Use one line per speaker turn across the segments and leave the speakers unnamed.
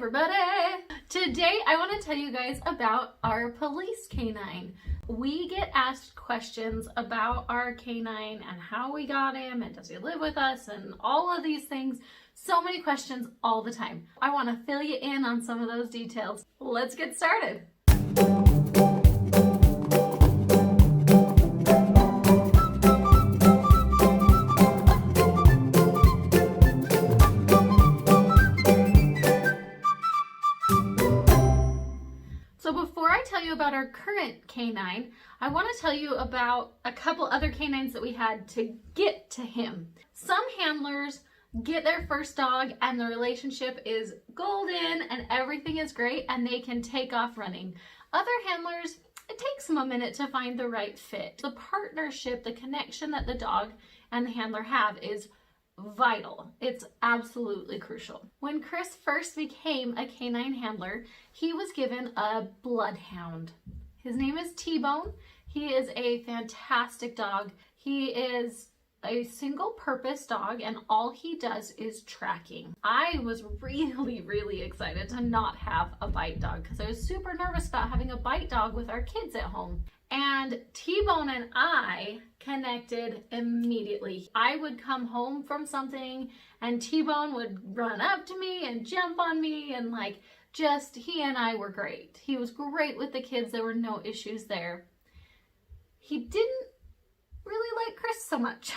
everybody! Today I want to tell you guys about our police canine. We get asked questions about our canine and how we got him and does he live with us and all of these things. So many questions all the time. I want to fill you in on some of those details. Let's get started. So before I tell you about our current canine, I want to tell you about a couple other canines that we had to get to him. Some handlers get their first dog and the relationship is golden and everything is great and they can take off running. Other handlers, it takes them a minute to find the right fit. The partnership, the connection that the dog and the handler have is vital. It's absolutely crucial. When Chris first became a canine handler, he was given a bloodhound. His name is T-Bone. He is a fantastic dog. He is a single purpose dog and all he does is tracking. I was really excited to not have a bite dog because I was super nervous about having a bite dog with our kids at home. And T-Bone and I connected immediately. I would come home from something and T-Bone would run up to me and jump on me and he and I were great. He was great with the kids. There were no issues there. He didn't really like Chris so much.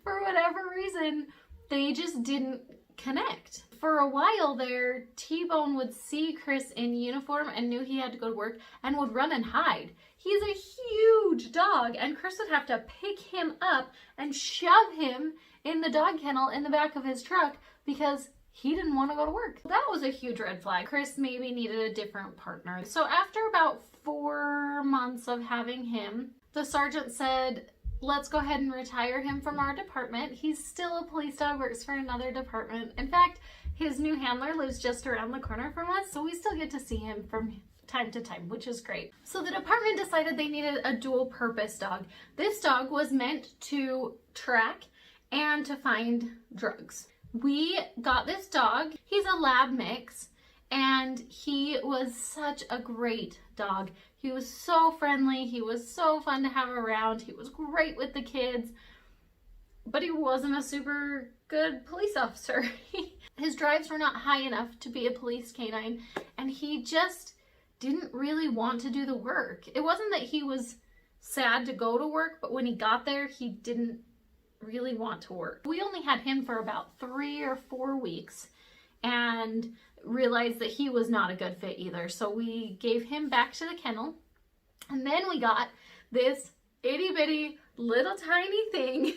For whatever reason, they just didn't connect. For a while there, T-Bone would see Chris in uniform and knew he had to go to work and would run and hide. He's a huge dog and Chris would have to pick him up and shove him in the dog kennel in the back of his truck because he didn't want to go to work. That was a huge red flag. Chris maybe needed a different partner. So after about 4 months of having him, the sergeant said, let's go ahead and retire him from our department. He's still a police dog, works for another department. In fact, his new handler lives just around the corner from us, so we still get to see him from time to time, which is great. So the department decided they needed a dual purpose dog. This dog was meant to track and to find drugs. We got this dog. He's a lab mix and he was such a great dog. He was so friendly. He was so fun to have around. He was great with the kids, but he wasn't a super good police officer. His drives were not high enough to be a police canine, and he just didn't really want to do the work. It wasn't that he was sad to go to work, but when he got there, he didn't really want to work. We only had him for about 3 or 4 weeks and realized that he was not a good fit either. So we gave him back to the kennel, and then we got this itty bitty little tiny thing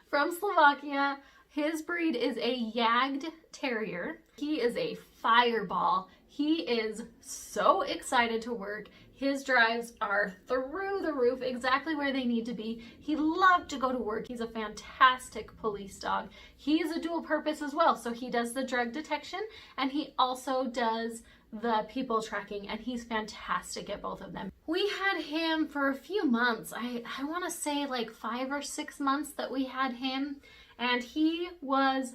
from Slovakia. His breed is a Yagged Terrier. He is a fireball. He is so excited to work. His drives are through the roof, exactly where they need to be. He loved to go to work. He's a fantastic police dog. He is a dual purpose as well. So he does the drug detection and he also does the people tracking, and he's fantastic at both of them. We had him for a few months. I want to say like 5 or 6 months that we had him, and he was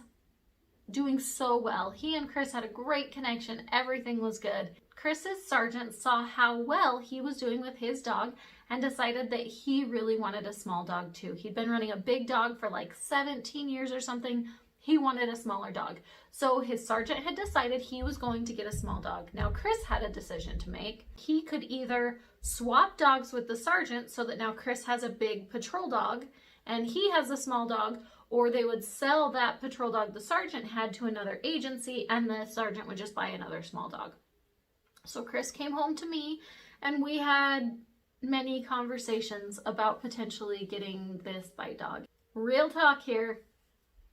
doing so well. He and Chris had a great connection. Everything was good. Chris's sergeant saw how well he was doing with his dog and decided that he really wanted a small dog too. He'd been running a big dog for like 17 years or something. He wanted a smaller dog. So his sergeant had decided he was going to get a small dog. Now Chris had a decision to make. He could either swap dogs with the sergeant so that now Chris has a big patrol dog and he has a small dog, or they would sell that patrol dog the sergeant had to another agency and the sergeant would just buy another small dog. So Chris came home to me and we had many conversations about potentially getting this bite dog. Real talk here,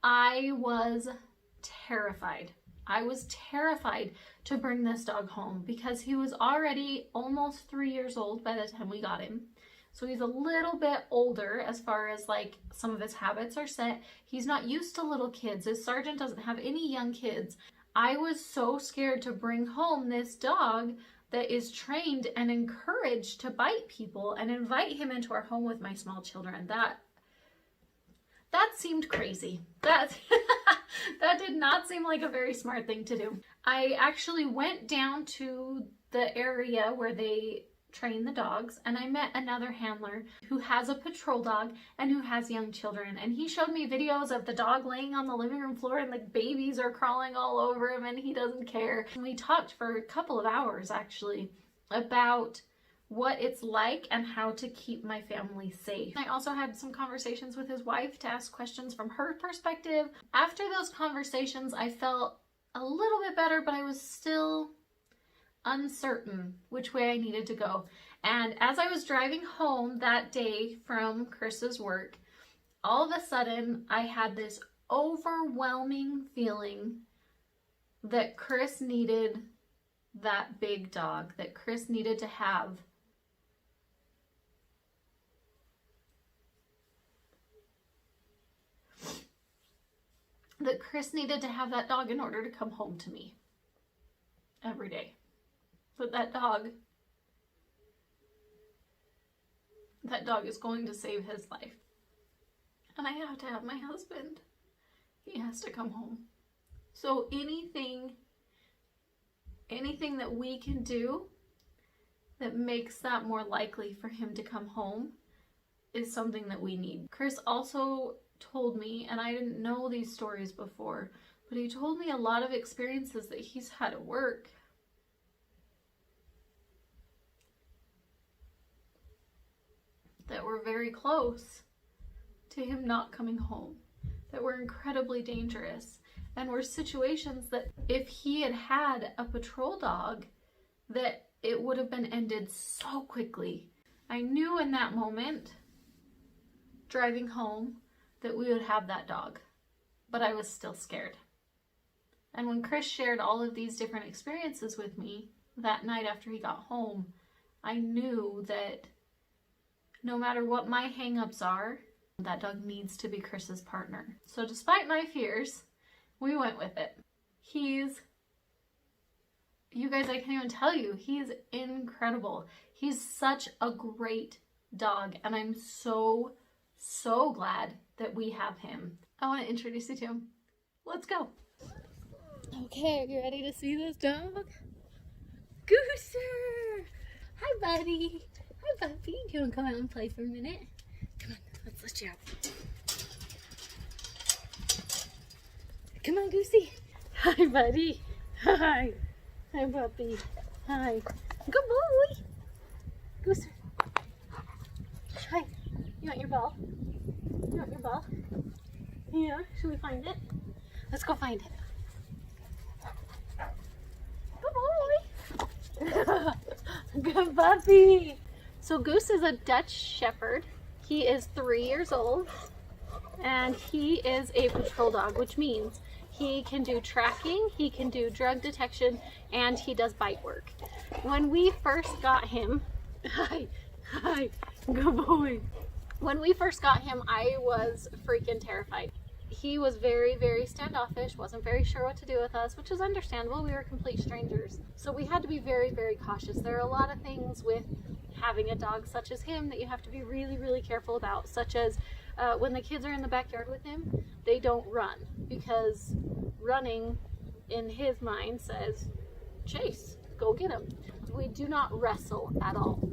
I was terrified. I was terrified to bring this dog home because he was already almost 3 years old by the time we got him. So he's a little bit older as far as like some of his habits are set. He's not used to little kids. His sergeant doesn't have any young kids. I was so scared to bring home this dog that is trained and encouraged to bite people and invite him into our home with my small children. That seemed crazy. That did not seem like a very smart thing to do. I actually went down to the area where they train the dogs, and I met another handler who has a patrol dog and who has young children, and he showed me videos of the dog laying on the living room floor and like babies are crawling all over him and he doesn't care. And we talked for a couple of hours actually about what it's like and how to keep my family safe. I also had some conversations with his wife to ask questions from her perspective. After those conversations, I felt a little bit better, but I was still uncertain which way I needed to go. And as I was driving home that day from Chris's work, all of a sudden I had this overwhelming feeling that Chris needed that big dog, that Chris needed to have that dog in order to come home to me every day. But that dog is going to save his life. And I have to have my husband. He has to come home. So anything that we can do that makes that more likely for him to come home is something that we need. Chris also told me, and I didn't know these stories before, but he told me a lot of experiences that he's had at work that were very close to him not coming home, that were incredibly dangerous, and were situations that if he had had a patrol dog, that it would have been ended so quickly. I knew in that moment, driving home, that we would have that dog, but I was still scared. And when Chris shared all of these different experiences with me that night after he got home, I knew that no matter what my hang-ups are, that dog needs to be Chris's partner. So despite my fears, we went with it. You guys, I can't even tell you, he's incredible. He's such a great dog, and I'm so glad that we have him. I want to introduce you to him. Let's go. Okay, are you ready to see this dog? Gooser! Hi, buddy. Hi, puppy. Do you want to come out and play for a minute? Come on, let's let you out. Come on, Goosey. Hi, buddy. Hi. Hi, puppy. Hi. Good boy. Goose. Hi. You want your ball? You want your ball? Yeah. Should we find it? Let's go find it. Good boy. Good puppy. So Goose is a Dutch Shepherd. He is 3 years old, and he is a patrol dog, which means he can do tracking, he can do drug detection, and he does bite work. When we first got him, hi, good boy. When we first got him, I was freaking terrified. He was very, very standoffish, wasn't very sure what to do with us, which is understandable. We were complete strangers. So we had to be very, very cautious. There are a lot of things with having a dog such as him that you have to be really, really careful about, such as when the kids are in the backyard with him, they don't run, because running in his mind says, chase, go get him. We do not wrestle at all,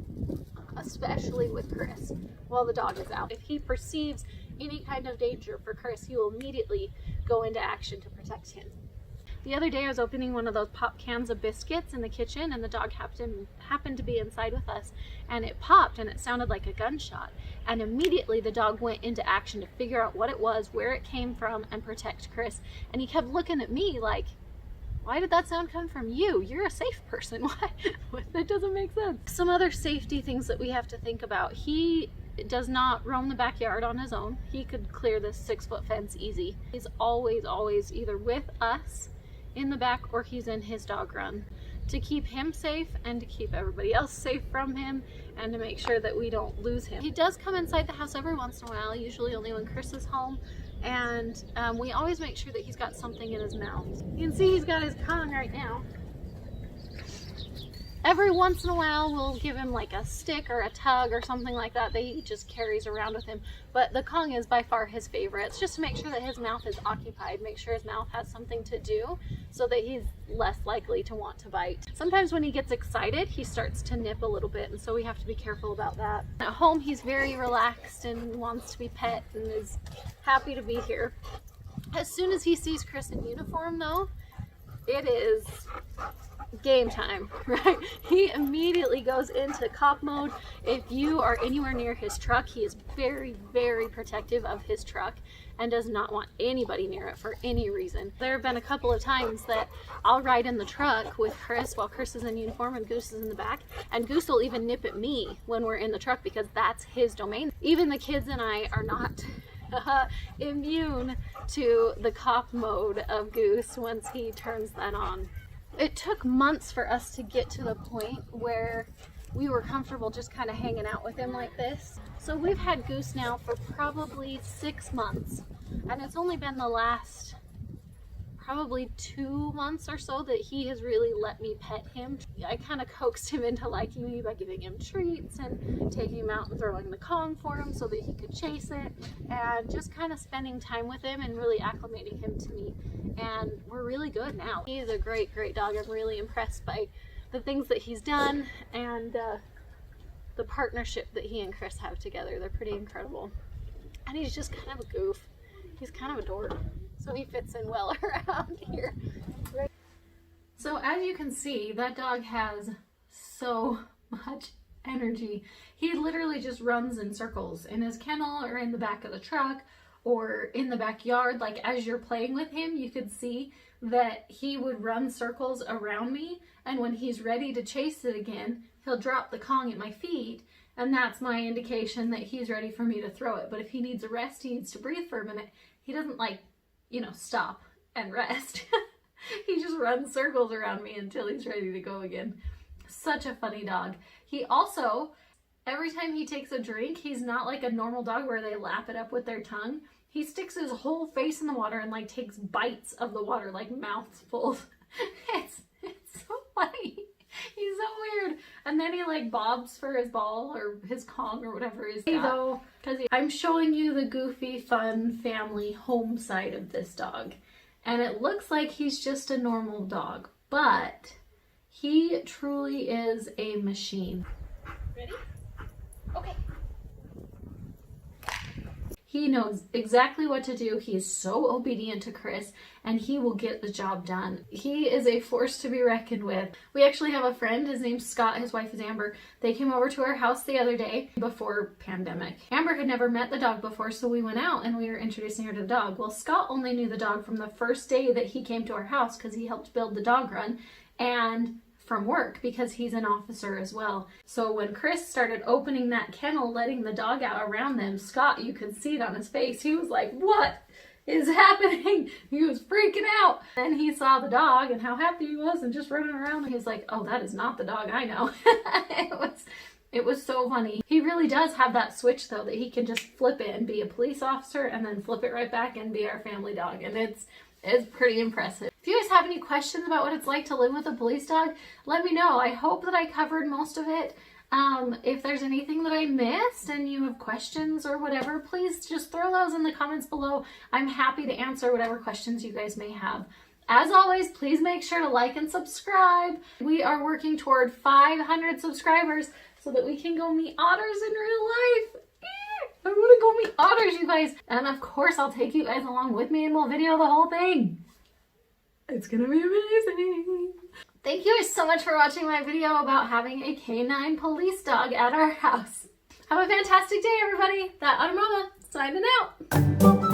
especially with Chris while the dog is out. If he perceives any kind of danger for Chris, he will immediately go into action to protect him. The other day I was opening one of those pop cans of biscuits in the kitchen, and the dog happened to be inside with us, and it popped and it sounded like a gunshot, and immediately the dog went into action to figure out what it was, where it came from, and protect Chris. And he kept looking at me like, why did that sound come from you? You're a safe person. Why? That doesn't make sense. Some other safety things that we have to think about. He does not roam the backyard on his own. He could clear this 6-foot fence easy. He's always either with us in the back or he's in his dog run, to keep him safe and to keep everybody else safe from him, and to make sure that we don't lose him. He does come inside the house every once in a while, usually only when Chris is home, and we always make sure that he's got something in his mouth. You can see he's got his tongue right now. Every once in a while, we'll give him like a stick or a tug or something like that he just carries around with him. But the Kong is by far his favorite. It's just to make sure that his mouth is occupied, make sure his mouth has something to do so that he's less likely to want to bite. Sometimes when he gets excited, he starts to nip a little bit, and so we have to be careful about that. At home, he's very relaxed and wants to be pet and is happy to be here. As soon as he sees Chris in uniform, though, it is game time, right? He immediately goes into cop mode. If you are anywhere near his truck, he is very, very protective of his truck and does not want anybody near it for any reason. There have been a couple of times that I'll ride in the truck with Chris while Chris is in uniform and Goose is in the back, and Goose will even nip at me when we're in the truck because that's his domain. Even the kids and I are not immune to the cop mode of Goose once he turns that on. It took months for us to get to the point where we were comfortable just kind of hanging out with him like this. So we've had Goose now for probably 6 months, and it's only been the last probably 2 months or so that he has really let me pet him. I kind of coaxed him into liking me by giving him treats and taking him out and throwing the Kong for him so that he could chase it, and just kind of spending time with him and really acclimating him to me. And we're really good now. He's a great, great dog. I'm really impressed by the things that he's done and the partnership that he and Chris have together. They're pretty incredible. And he's just kind of a goof. He's kind of a dork. So he fits in well around here. Right. So as you can see, that dog has so much energy. He literally just runs in circles in his kennel or in the back of the truck or in the backyard. Like as you're playing with him, you could see that he would run circles around me, and when he's ready to chase it again, he'll drop the Kong at my feet, and that's my indication that he's ready for me to throw it. But if he needs a rest, he needs to breathe for a minute, he doesn't like, you know, stop and rest. He just runs circles around me until he's ready to go again. Such a funny dog. He also, every time he takes a drink, he's not like a normal dog where they lap it up with their tongue. He sticks his whole face in the water and like takes bites of the water, like mouthfuls. It's so funny. He's so weird. And then he like bobs for his ball or his Kong or whatever is though, because I'm showing you the goofy, fun family home side of this dog. And it looks like he's just a normal dog, but he truly is a machine. Ready? Okay. He knows exactly what to do. He is so obedient to Chris, and he will get the job done. He is a force to be reckoned with. We actually have a friend, his name's Scott, his wife is Amber. They came over to our house the other day before pandemic. Amber had never met the dog before, so we went out and we were introducing her to the dog. Well, Scott only knew the dog from the first day that he came to our house because he helped build the dog run, and from work because he's an officer as well. So when Chris started opening that kennel, letting the dog out around them, Scott, you could see it on his face. He was like, what is happening? He was freaking out. Then he saw the dog and how happy he was and just running around. He was like, oh, that is not the dog I know. It was so funny. He really does have that switch though, that he can just flip it and be a police officer and then flip it right back and be our family dog. And it's pretty impressive. If you guys have any questions about what it's like to live with a police dog, let me know. I hope that I covered most of it. If there's anything that I missed and you have questions or whatever, please just throw those in the comments below. I'm happy to answer whatever questions you guys may have. As always, please make sure to like and subscribe. We are working toward 500 subscribers so that we can go meet otters in real life. I want to go meet otters, you guys. And of course, I'll take you guys along with me and we'll video the whole thing. It's gonna be amazing. Thank you guys so much for watching my video about having a canine police dog at our house. Have a fantastic day, everybody. That Otter Momma signing out.